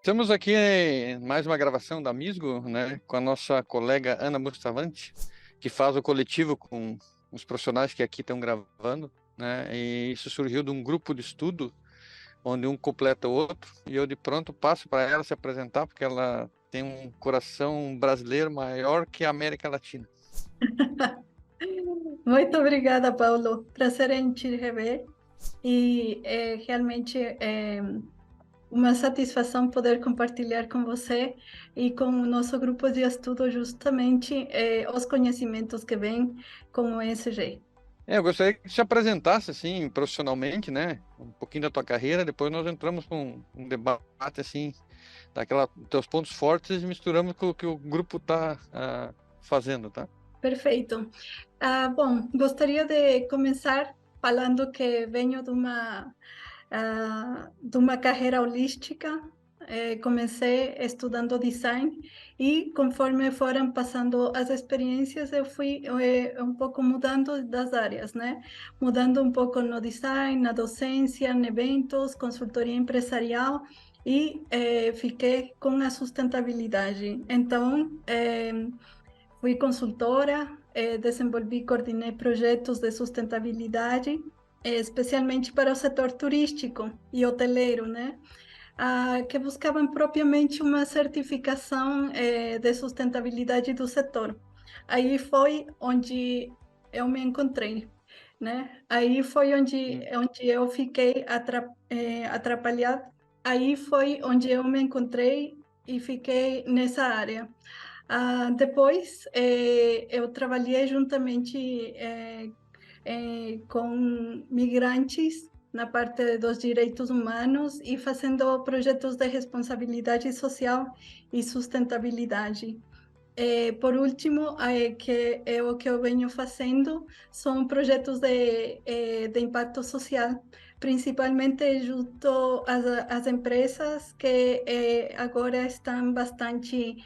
Estamos aqui em mais uma gravação da Misgo, né, com a nossa colega Ana Bustavante, que faz o coletivo com os profissionais que aqui estão gravando, né, e isso surgiu de um grupo de estudo, onde um completa o outro, e eu de pronto passo para ela se apresentar, porque ela tem um coração brasileiro maior que a América Latina. Muito obrigada, Paulo. Prazer em te rever. E é realmente uma satisfação poder compartilhar com você e com o nosso grupo de estudo justamente os conhecimentos que vêm com o ESG. Eu gostaria que se apresentasse, assim, profissionalmente, né, um pouquinho da tua carreira, depois nós entramos com um debate, assim, daquela teus pontos fortes e misturamos com o que o grupo está fazendo, tá? Perfeito. Bom, gostaria de começar falando que venho de uma carreira holística. Comecei estudando design e conforme foram passando as experiências, eu fui um pouco mudando das áreas, né? Mudando um pouco no design, na docência, em eventos, consultoria empresarial e fiquei com a sustentabilidade. Então, fui consultora, desenvolvi e coordenei projetos de sustentabilidade, especialmente para o setor turístico e hoteleiro, né? Que buscavam propriamente uma certificação, de sustentabilidade do setor. Aí foi onde eu me encontrei, né? Aí foi Hum. onde eu fiquei atrapalhada. Aí foi onde eu me encontrei e fiquei nessa área. Depois, eu trabalhei juntamente com migrantes na parte dos direitos humanos e fazendo projetos de responsabilidade social e sustentabilidade. Por último, o que eu venho fazendo são projetos de impacto social, principalmente junto às empresas que agora estão bastante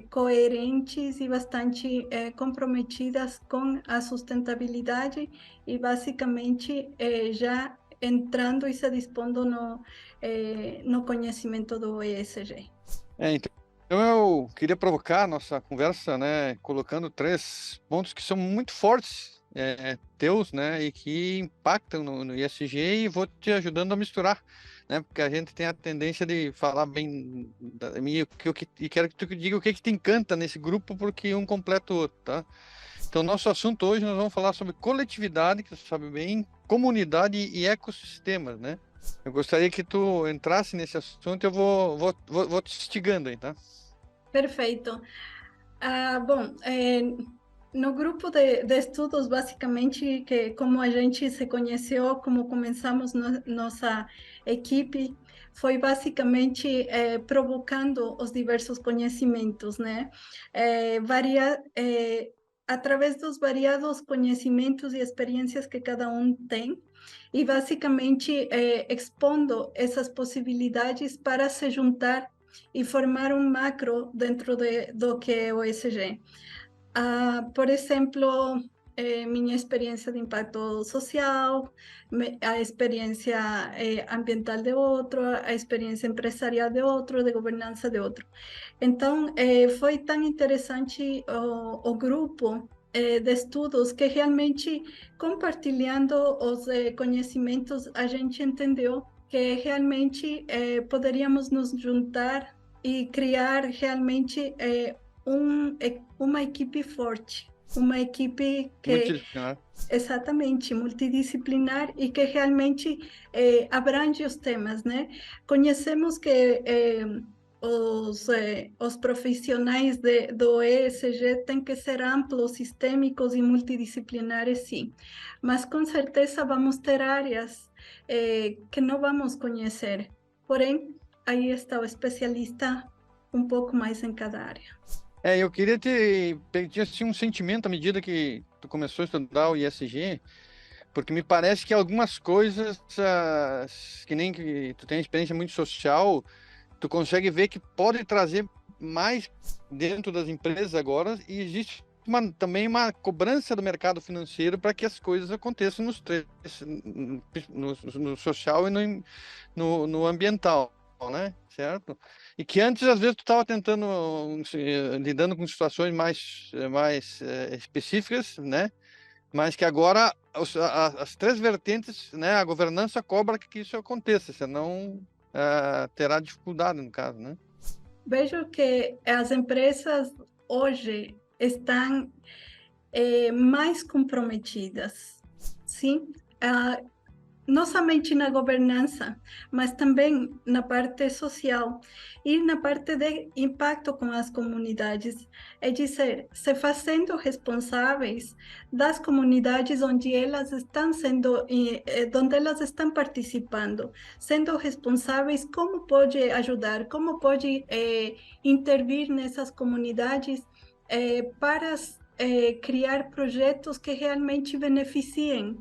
coerentes e bastante comprometidas com a sustentabilidade e basicamente já entrando e se dispondo no conhecimento do ESG. Então eu queria provocar a nossa conversa, né, colocando três pontos que são muito fortes, teus, né, e que impactam no ISG e vou te ajudando a misturar, né, porque a gente tem a tendência de falar bem da mim e quero que tu diga o que te encanta nesse grupo, porque um completa o outro, tá? Então, nosso assunto hoje nós vamos falar sobre coletividade, que você sabe bem, comunidade e ecossistemas, né? Eu gostaria que tu entrasse nesse assunto e eu vou te instigando aí, tá? Perfeito. Bom, no grupo de estudos, basicamente, que como a gente se conheceu, como começamos nossa equipe, foi basicamente provocando os diversos conhecimentos, né? Através dos variados conhecimentos e experiências que cada um tem, e basicamente expondo essas possibilidades para se juntar e formar um macro dentro do que é o ESG. Por exemplo, minha experiência de impacto social, a experiência ambiental de outro, a experiência empresarial de outro, de governança de outro. Então, foi tão interessante o grupo de estudos que realmente, compartilhando os conhecimentos, a gente entendeu que realmente poderíamos nos juntar e criar realmente uma equipe forte, uma equipe que Multidisciplinar. exatamente multidisciplinar e que realmente abrange os temas, né? Conhecemos que os profissionais do ESG têm que ser amplos, sistêmicos e multidisciplinares, sim, mas com certeza vamos ter áreas que não vamos conhecer. Porém, aí está o especialista um pouco mais em cada área. Eu queria te pedir assim, um sentimento à medida que tu começou a estudar o ISG, porque me parece que algumas coisas, que nem que tu tem experiência muito social, tu consegue ver que pode trazer mais dentro das empresas agora e existe também uma cobrança do mercado financeiro para que as coisas aconteçam nos três, no social e no ambiental, né? Certo? E que antes, às vezes, tu estava tentando, lidando com situações mais específicas, né? Mas que agora as três vertentes, né? A governança cobra que isso aconteça, senão terá dificuldade, no caso, né? Vejo que as empresas hoje estão mais comprometidas, sim? Ah, não somente na governança, mas também na parte social e na parte de impacto com as comunidades. É dizer, se fazendo responsáveis das comunidades onde elas estão sendo, onde elas estão participando, sendo responsáveis como pode ajudar, como pode intervir nessas comunidades para criar projetos que realmente beneficiem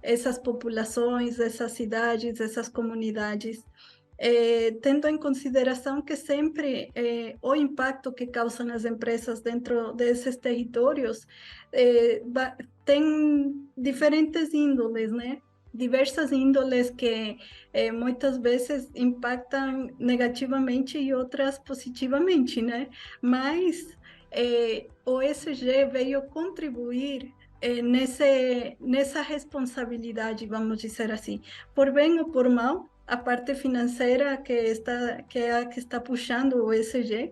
essas populações, essas cidades, essas comunidades, tendo em consideração que sempre o impacto que causam as empresas dentro desses territórios tem diferentes índoles, né? Diversas índoles que muitas vezes impactam negativamente e outras positivamente, né? Mas o ESG veio contribuir nessa responsabilidade, vamos dizer assim, por bem ou por mal, a parte financeira que é a que está puxando o ESG,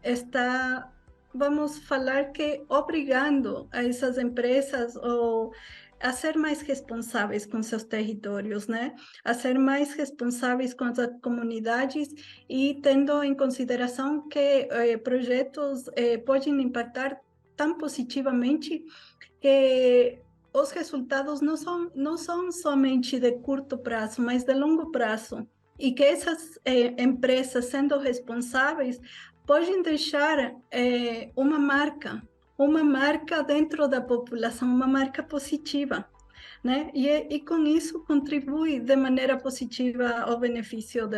está, vamos falar que obrigando a essas empresas ou a ser mais responsáveis com seus territórios, né? A ser mais responsáveis com as comunidades e tendo em consideração que projetos podem impactar tão positivamente que os resultados não são somente de curto prazo, mas de longo prazo. E que essas empresas, sendo responsáveis, podem deixar uma marca dentro da população, uma marca positiva, né? E com isso contribui de maneira positiva ao benefício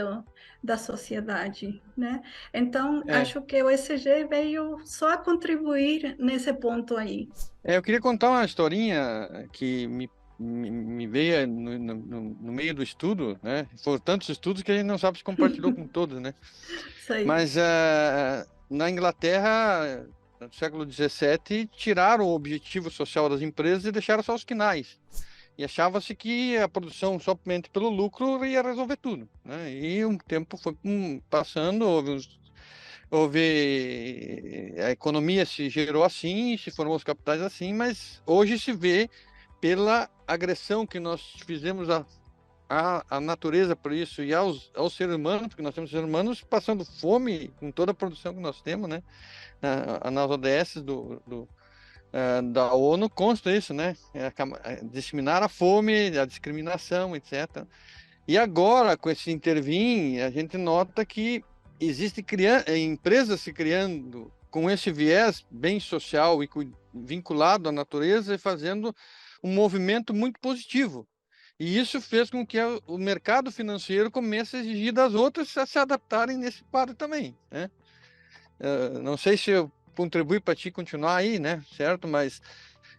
da sociedade, né? Então, É, acho que o ESG veio só a contribuir nesse ponto aí. eu queria contar uma historinha que me veio no meio do estudo, né? Foram tantos estudos que a gente não sabe se compartilhou com todos, né? Sei. Mas na Inglaterra, no século XVII, tiraram o objetivo social das empresas e deixaram só os quinais. E achava-se que a produção somente pelo lucro ia resolver tudo, né? E um tempo foi passando, a economia se gerou assim, se formou os capitais assim, mas hoje se vê pela agressão que nós fizemos à natureza por isso e aos seres humanos, porque nós temos seres humanos passando fome com toda a produção que nós temos, né? Nas ODS da ONU consta isso, né? Disseminar a fome, a discriminação, etc. E agora, com esse intervir, a gente nota que existe empresas se criando com esse viés bem social e vinculado à natureza e fazendo um movimento muito positivo. E isso fez com que o mercado financeiro comece a exigir das outras a se adaptarem nesse quadro também, né? Não sei se eu contribuí para ti continuar aí, né? Certo? Mas,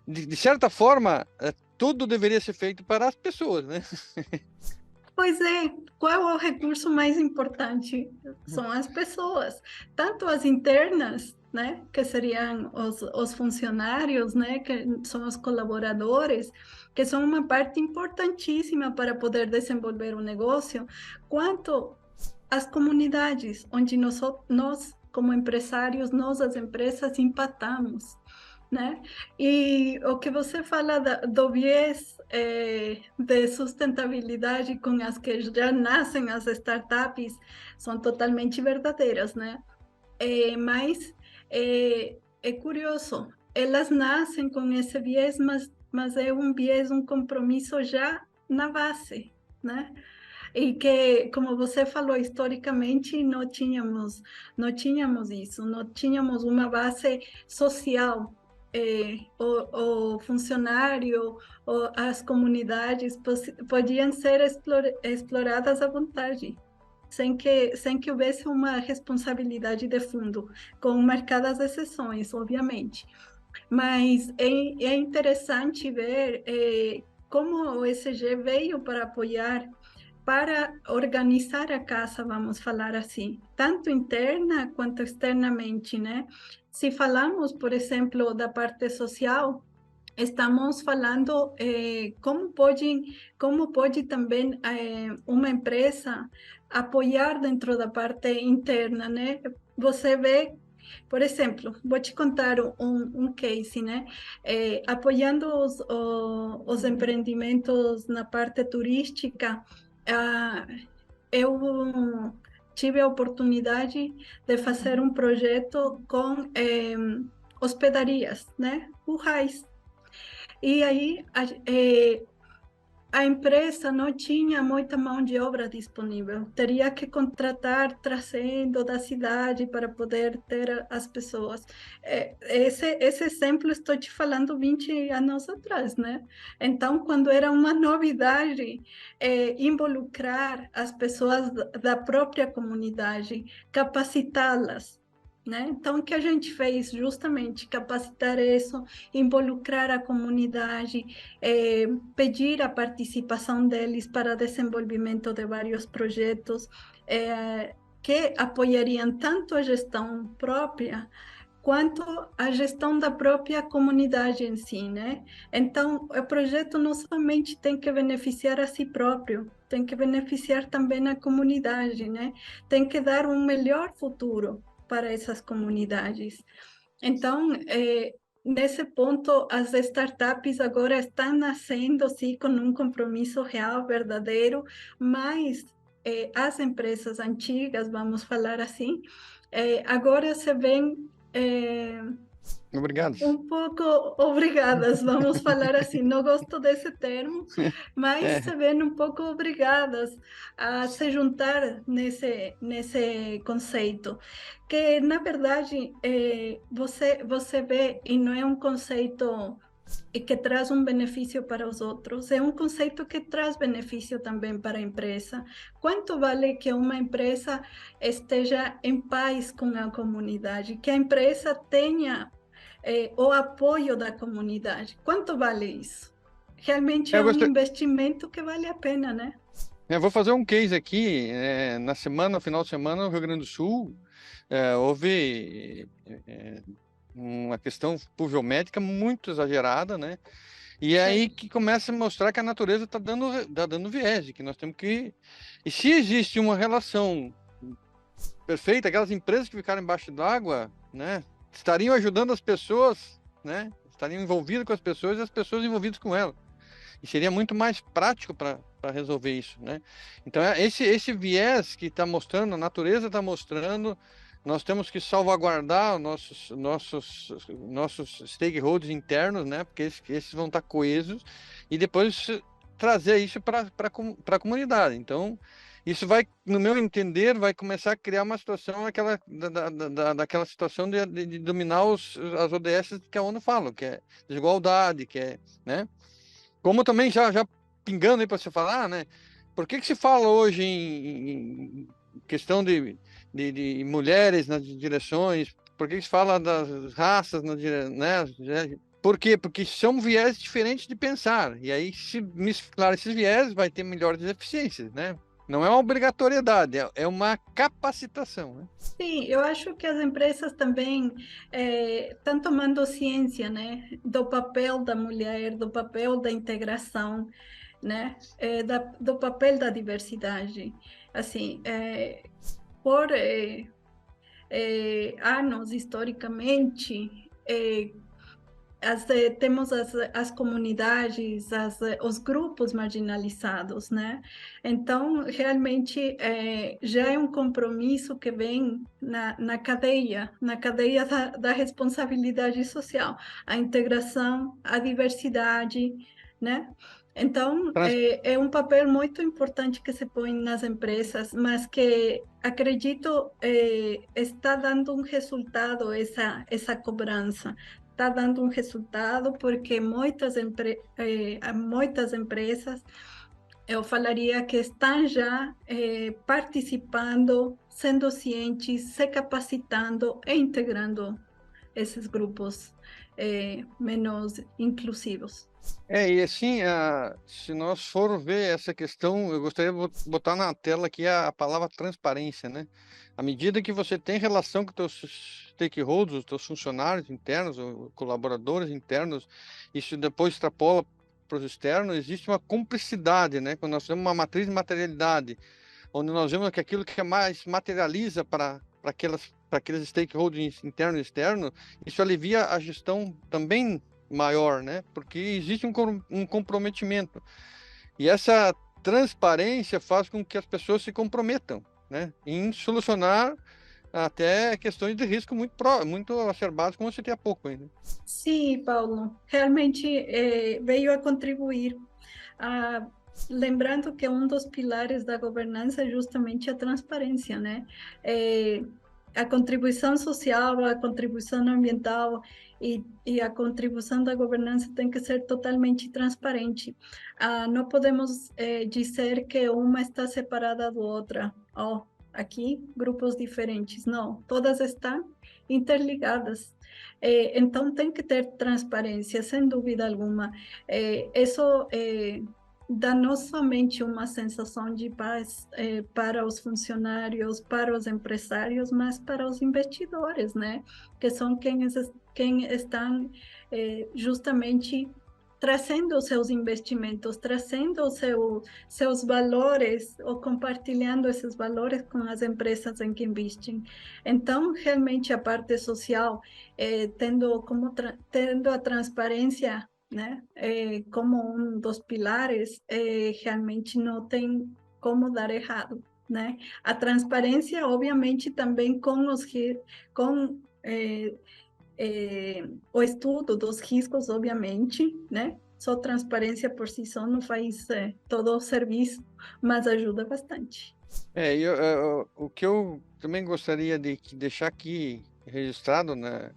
de certa forma, tudo deveria ser feito para as pessoas, né? Pois é, qual é o recurso mais importante? São as pessoas, tanto as internas, né, que seriam os funcionários, né, que são os colaboradores, que são uma parte importantíssima para poder desenvolver o negócio, quanto as comunidades, onde nós como empresários, nós as empresas impactamos, né? E o que você fala do viés de sustentabilidade com as que já nascem as startups são totalmente verdadeiras, né? Mas é curioso, elas nascem com esse viés, mas é um viés, um compromisso já na base, né? E que, como você falou, historicamente não tínhamos isso, não tínhamos uma base social. O funcionário, as comunidades podiam ser exploradas à vontade, sem que houvesse uma responsabilidade de fundo, com marcadas exceções, obviamente. Mas é interessante ver como o ESG veio para apoiar para organizar a casa, vamos falar assim, tanto interna quanto externamente, né? Se falamos, por exemplo, da parte social, estamos falando como pode também uma empresa apoiar dentro da parte interna, né? Você vê, por exemplo, vou te contar um case, né? Apoiando os empreendimentos na parte turística, ah, eu tive a oportunidade de fazer um projeto com hospedarias, né? Rurais. E aí a empresa não tinha muita mão de obra disponível. Teria que contratar trazendo da cidade para poder ter as pessoas. Esse exemplo estou te falando 20 anos atrás, né? Então, quando era uma novidade, involucrar as pessoas da própria comunidade, capacitá-las, né? Então, o que a gente fez justamente capacitar isso, involucrar a comunidade, pedir a participação deles para desenvolvimento de vários projetos que apoiariam tanto a gestão própria quanto a gestão da própria comunidade em si, né? Então, o projeto não somente tem que beneficiar a si próprio, tem que beneficiar também a comunidade, né? Tem que dar um melhor futuro para essas comunidades. Então, nesse ponto, as startups agora estão nascendo, sim, com um compromisso real, verdadeiro, mas as empresas antigas, vamos falar assim, agora se veem Obrigado. um pouco obrigadas, vamos falar assim, não gosto desse termo, mas É, se veem um pouco obrigadas a se juntar nesse conceito, que na verdade você vê, e não é um conceito que traz um benefício para os outros, é um conceito que traz benefício também para a empresa. Quanto vale que uma empresa esteja em paz com a comunidade, que a empresa tenha o apoio da comunidade? Quanto vale isso? Realmente eu é um gostei. investimento que vale a pena, né? Eu vou fazer um case aqui. Na semana, no final de semana, no Rio Grande do Sul, houve uma questão pluviométrica muito exagerada, né? E é aí Sim. que começa a mostrar que a natureza tá dando viés, e que nós temos que. E se existe uma relação perfeita, aquelas empresas que ficaram embaixo d'água, né, estariam ajudando as pessoas, né? Estariam envolvidas com as pessoas e as pessoas envolvidas com elas. E seria muito mais prático para resolver isso, né? Então, esse viés que está mostrando, a natureza está mostrando, nós temos que salvaguardar nossos stakeholders internos, né? Porque esses vão estar coesos, e depois trazer isso para a comunidade. Então, isso vai, no meu entender, vai começar a criar uma situação daquela situação de dominar as ODS que a ONU fala, que é desigualdade, que é, né? Como também já pingando aí para você falar, né? Por que que se fala hoje em questão de mulheres nas direções? Por que que se fala das raças, né? Por quê? Porque são viés diferentes de pensar. E aí, se mesclar esses viés, vai ter melhores eficiências, né? Não é uma obrigatoriedade, é uma capacitação, né? Sim, eu acho que as empresas também estão tomando ciência, né, do papel da mulher, do papel da integração, né, do papel da diversidade. Assim, por anos, historicamente, temos as comunidades, os grupos marginalizados, né? Então, realmente, já é um compromisso que vem na cadeia da responsabilidade social, a integração, a diversidade, né? Então, Trans- é um papel muito importante que se põe nas empresas, mas que acredito está dando um resultado essa cobrança, está dando um resultado porque muitas empresas, eu falaria que estão já participando, sendo cientes, se capacitando e integrando esses grupos menos inclusivos. E assim, se nós for ver essa questão, eu gostaria de botar na tela aqui a palavra transparência, né? À medida que você tem relação com teus stakeholders, os teus funcionários internos, ou colaboradores internos, isso depois extrapola para os externos, existe uma cumplicidade, né? Quando nós temos uma matriz de materialidade, onde nós vemos que aquilo que mais materializa para aqueles stakeholders interno e externo, isso alivia a gestão também maior, né? Porque existe um comprometimento. E essa transparência faz com que as pessoas se comprometam, né? Em solucionar até questões de risco muito acerbadas, como você tem há pouco ainda. Sim, Paulo, realmente veio a contribuir. Ah, lembrando que um dos pilares da governança é justamente a transparência, né? A contribuição social, a contribuição ambiental e a contribuição da governança tem que ser totalmente transparente. Não podemos dizer que uma está separada da outra. Aqui, grupos diferentes. Não, todas estão interligadas. Então, tem que ter transparência, sem dúvida alguma. Isso dá não somente uma sensação de paz para os funcionários, para os empresários, mas para os investidores, né? Que são quem estão justamente trazendo os seus investimentos, trazendo seus valores ou compartilhando esses valores com as empresas em que investem. Então, realmente a parte social, tendo a transparência, né, como um dos pilares, realmente não tem como dar errado, né? A transparência, obviamente, também com o estudo dos riscos, obviamente, né? Só transparência por si só não faz todo o serviço, mas ajuda bastante. O que eu também gostaria de deixar aqui registrado, né?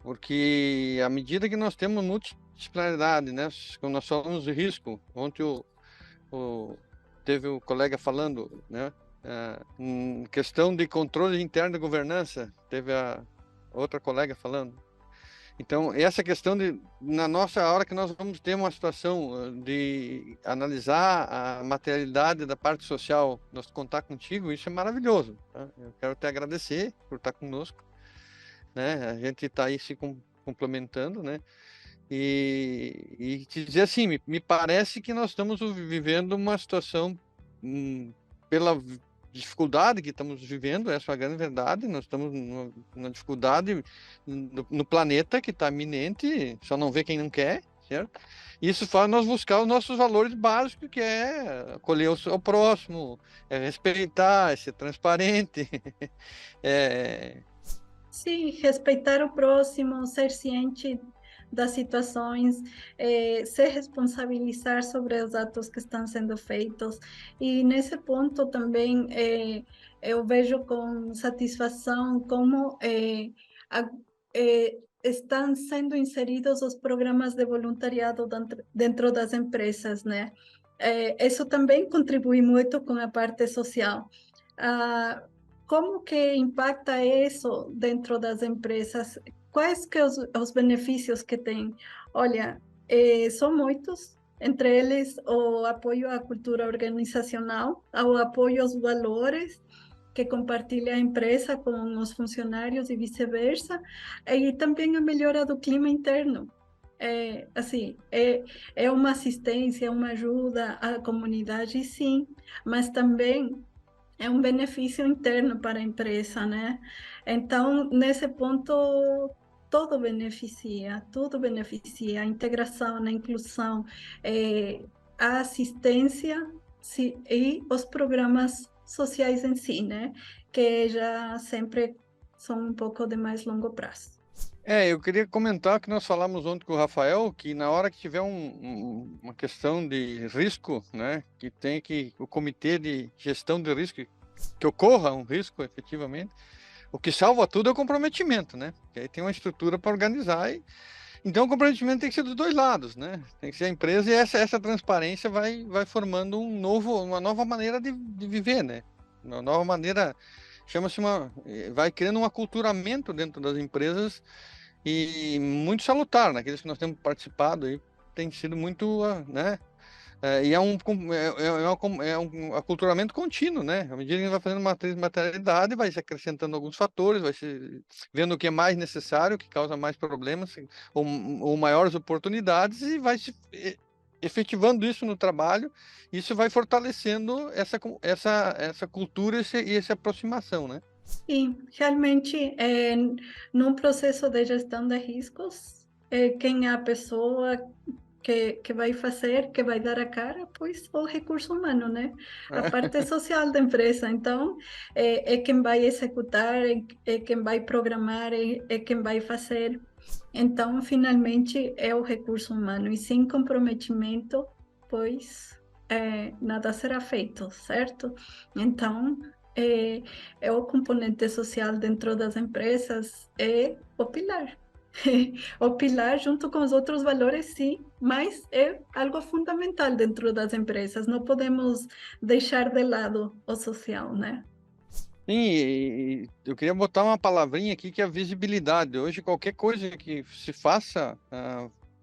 Porque à medida que nós temos multidisciplinaridade, né? Quando nós falamos de risco, ontem teve o colega falando, né? Em questão de controle interno de governança, teve a outra colega falando. Então, essa questão na nossa hora que nós vamos ter uma situação de analisar a materialidade da parte social, nós contar contigo, isso é maravilhoso. Tá? Eu quero te agradecer por estar conosco, né? A gente está aí se complementando, né? E te dizer assim, me parece que nós estamos vivendo uma situação, pela dificuldade que estamos vivendo, essa é a grande verdade, nós estamos numa dificuldade no planeta que está iminente, só não vê quem não quer, certo? Isso faz nós buscar os nossos valores básicos, que é acolher o próximo, é respeitar, é ser transparente, Sim, respeitar o próximo, ser ciente das situações, se responsabilizar sobre os atos que estão sendo feitos. E nesse ponto também eu vejo com satisfação como estão sendo inseridos os programas de voluntariado dentro das empresas, né? Isso também contribui muito com a parte social. Ah, como que impacta isso dentro das empresas? Quais que os benefícios que tem? Olha, são muitos, entre eles o apoio à cultura organizacional, o apoio aos valores que compartilha a empresa com os funcionários e vice-versa, e também a melhora do clima interno. É uma assistência, uma ajuda à comunidade, sim, mas também é um benefício interno para a empresa, né? Então, nesse ponto, tudo beneficia, a integração, a inclusão, a assistência e os programas sociais em si, né? Que já sempre são um pouco de mais longo prazo. eu queria comentar que nós falamos ontem com o Rafael, que na hora que tiver uma questão de risco, né, que tem que o comitê de gestão de risco, que ocorra um risco efetivamente, o que salva tudo é o comprometimento, né? Porque aí tem uma estrutura para organizar. Então o comprometimento tem que ser dos dois lados, né? Tem que ser a empresa e essa transparência vai formando uma nova maneira de viver, né? Uma nova maneira, vai criando um aculturamento dentro das empresas e muito salutar, naqueles que nós temos participado aí, tem sido muito, né? E é um aculturamento contínuo, né? À medida que a gente vai fazendo matriz de materialidade, vai se acrescentando alguns fatores, vai se vendo o que é mais necessário, o que causa mais problemas, ou maiores oportunidades, e vai se efetivando isso no trabalho. Isso vai fortalecendo essa cultura e essa aproximação, né? E realmente, num processo de gestão de riscos, quem é a pessoa que vai fazer, que vai dar a cara, pois o recurso humano, né? A parte social da empresa. Então, é quem vai executar, é quem vai programar, é quem vai fazer. Então, finalmente, é o recurso humano. E sem comprometimento, pois nada será feito, certo? Então, é, o componente social dentro das empresas é o pilar. O pilar, junto com os outros valores, sim, mas é algo fundamental dentro das empresas. Não podemos deixar de lado o social, né? Sim, e eu queria botar uma palavrinha aqui que é a visibilidade. Hoje, qualquer coisa que se faça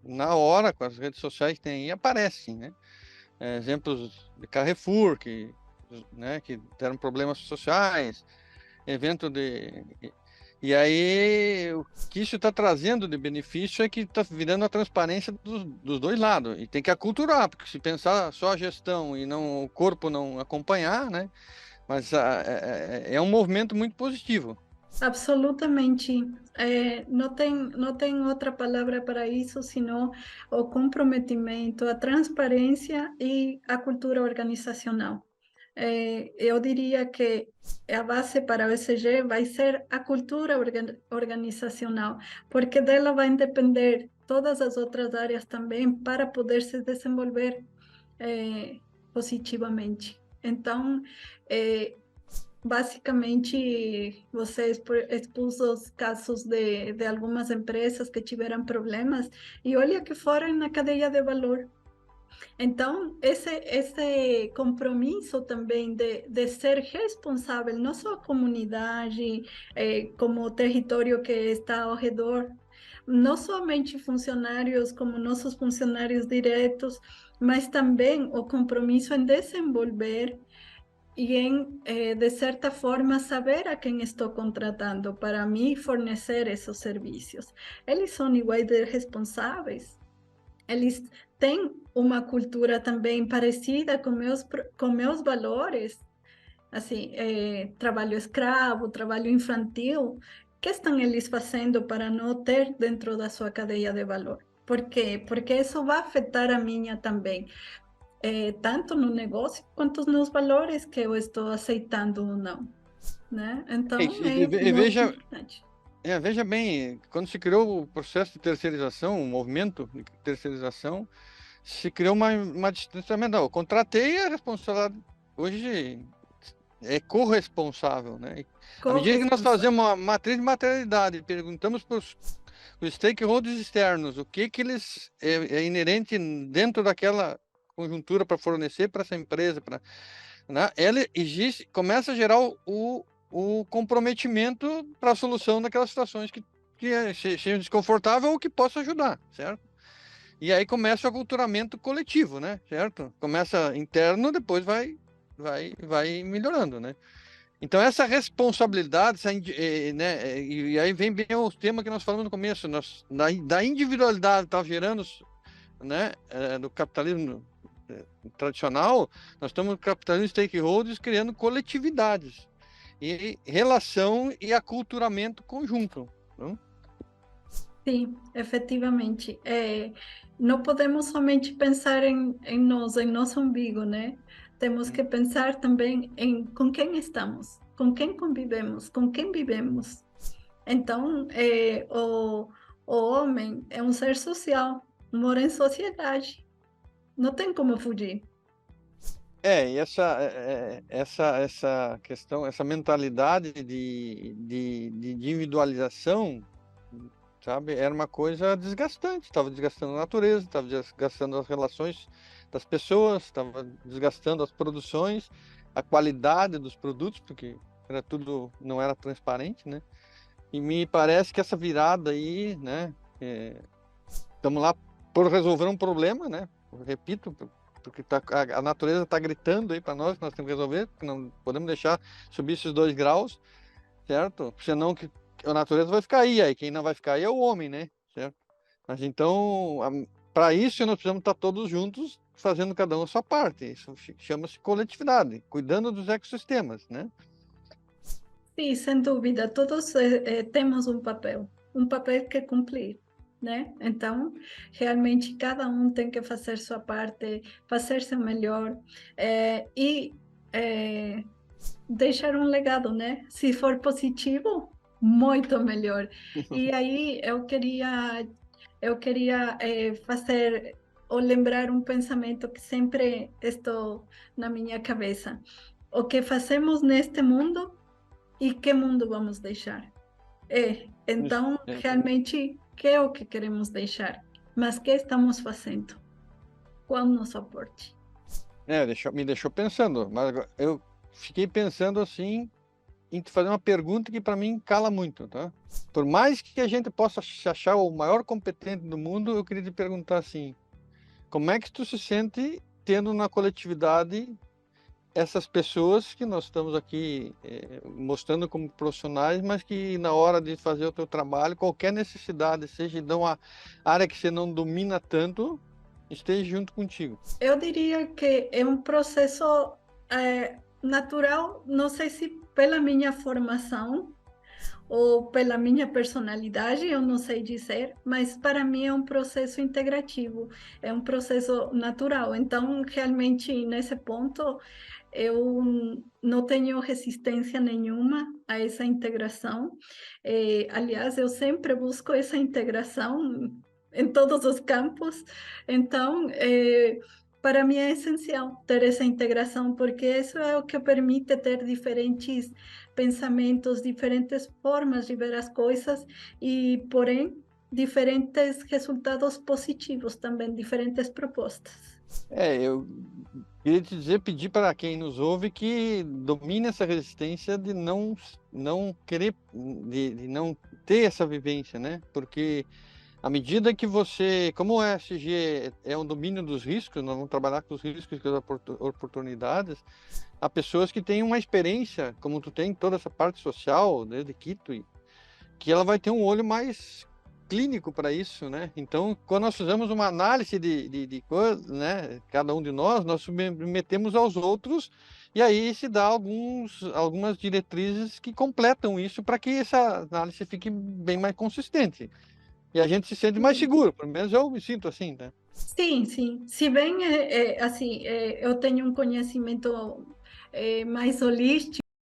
na hora com as redes sociais que tem aí, aparecem, né? Exemplos de Carrefour, né, que deram problemas sociais, evento de... E aí, o que isso está trazendo de benefício é que está virando a transparência dos dois lados. E tem que aculturar, porque se pensar só a gestão e não o corpo não acompanhar, né? Mas é um movimento muito positivo. Absolutamente. Não tem outra palavra para isso, senão o comprometimento, a transparência e a cultura organizacional. Eu diria que a base para o ESG vai ser a cultura organizacional, porque dela vai depender todas as outras áreas também para poder se desenvolver positivamente. Então, eh, basicamente, você expôs os casos de algumas empresas que tiveram problemas e olha que foram na cadeia de valor. Então, esse compromisso também de ser responsável, não só a comunidade, como o território que está ao redor, não somente funcionários como nossos funcionários diretos, mas também o compromisso em desenvolver e em, de certa forma, saber a quem estou contratando para me fornecer esses serviços. Eles são iguais de responsáveis, eles têm uma cultura também parecida com meus valores, assim, trabalho escravo, trabalho infantil. O que estão eles fazendo para não ter dentro da sua cadeia de valor? Por quê? Porque isso vai afetar a minha também, tanto no negócio quanto nos valores que eu estou aceitando ou não, né? Então, é muito Veja, importante. veja bem, quando se criou o processo de terceirização, o movimento de terceirização, se criou uma distanciamento. Não, eu contratei a responsabilidade. Hoje é corresponsável, né? À medida que nós Corresponsável. fazemos uma matriz de materialidade, perguntamos para os stakeholders externos o que eles é inerente dentro daquela conjuntura para fornecer para essa empresa, né? Ela existe, começa a gerar o comprometimento para a solução daquelas situações que sejam desconfortáveis ou que possa ajudar, certo? E aí começa o aculturamento coletivo, né? Certo? Começa interno, depois vai melhorando, né? Então essa responsabilidade, né? E aí vem bem o tema que nós falamos no começo, da individualidade está gerando, né? Do capitalismo tradicional, nós estamos no capitalismo stakeholders criando coletividades e relação e aculturamento conjunto. Não? Sim, efetivamente. Não podemos somente pensar em nós, em nosso umbigo, né? Temos que pensar também em com quem estamos, com quem convivemos, com quem vivemos. Então, o homem é um ser social, mora em sociedade, não tem como fugir. E essa questão, essa mentalidade de individualização, sabe, era uma coisa desgastante, estava desgastando a natureza, estava desgastando as relações das pessoas, estava desgastando as produções, a qualidade dos produtos, porque era tudo, não era transparente, né? E me parece que essa virada aí, né? Estamos lá por resolver um problema, né? Eu repito, porque a natureza está gritando aí para nós que nós temos que resolver, que não podemos deixar subir esses 2 graus, certo? Senão que a natureza vai ficar aí quem não vai ficar aí é o homem, né? Certo? Mas então, para isso nós precisamos estar todos juntos, fazendo cada um a sua parte. Isso chama-se coletividade, cuidando dos ecossistemas, né? Sim, sem dúvida, todos temos um papel que cumprir, né? Então, realmente cada um tem que fazer sua parte, fazer seu melhor e deixar um legado, né? Se for positivo, muito melhor. E aí eu queria fazer ou lembrar um pensamento que sempre estou na minha cabeça. O que fazemos neste mundo e que mundo vamos deixar? Isso. Então, realmente, que é o que queremos deixar? Mas que estamos fazendo? Qual o nosso aporte? Me deixou pensando, mas eu fiquei pensando assim em te fazer uma pergunta que para mim cala muito, tá? Por mais que a gente possa se achar o maior competente do mundo, eu queria te perguntar assim: como é que tu se sente tendo na coletividade essas pessoas que nós estamos aqui mostrando como profissionais, mas que na hora de fazer o teu trabalho, qualquer necessidade, seja de uma área que você não domina tanto, esteja junto contigo? Eu diria que é um processo natural, não sei se pela minha formação ou pela minha personalidade, eu não sei dizer, mas para mim é um processo integrativo, é um processo natural. Então, realmente, nesse ponto, eu não tenho resistência nenhuma a essa integração. Aliás, eu sempre busco essa integração em todos os campos. Então, para mim é essencial ter essa integração, porque isso é o que permite ter diferentes pensamentos, diferentes formas de ver as coisas e, porém, diferentes resultados positivos também, diferentes propostas. Eu queria te dizer, pedir para quem nos ouve que domine essa resistência de não querer, de não ter essa vivência, né? Porque à medida que você, como o ESG é um domínio dos riscos, nós vamos trabalhar com os riscos e com as oportunidades, há pessoas que têm uma experiência, como tu tem, toda essa parte social, desde Quito, que ela vai ter um olho mais clínico para isso, né? Então, quando nós fizemos uma análise de coisas, né, cada um de nós submetemos aos outros e aí se dá algumas diretrizes que completam isso para que essa análise fique bem mais consistente. E a gente se sente mais seguro, pelo menos eu me sinto assim, né? Sim, sim. Se bem assim, eu tenho um conhecimento mais holístico,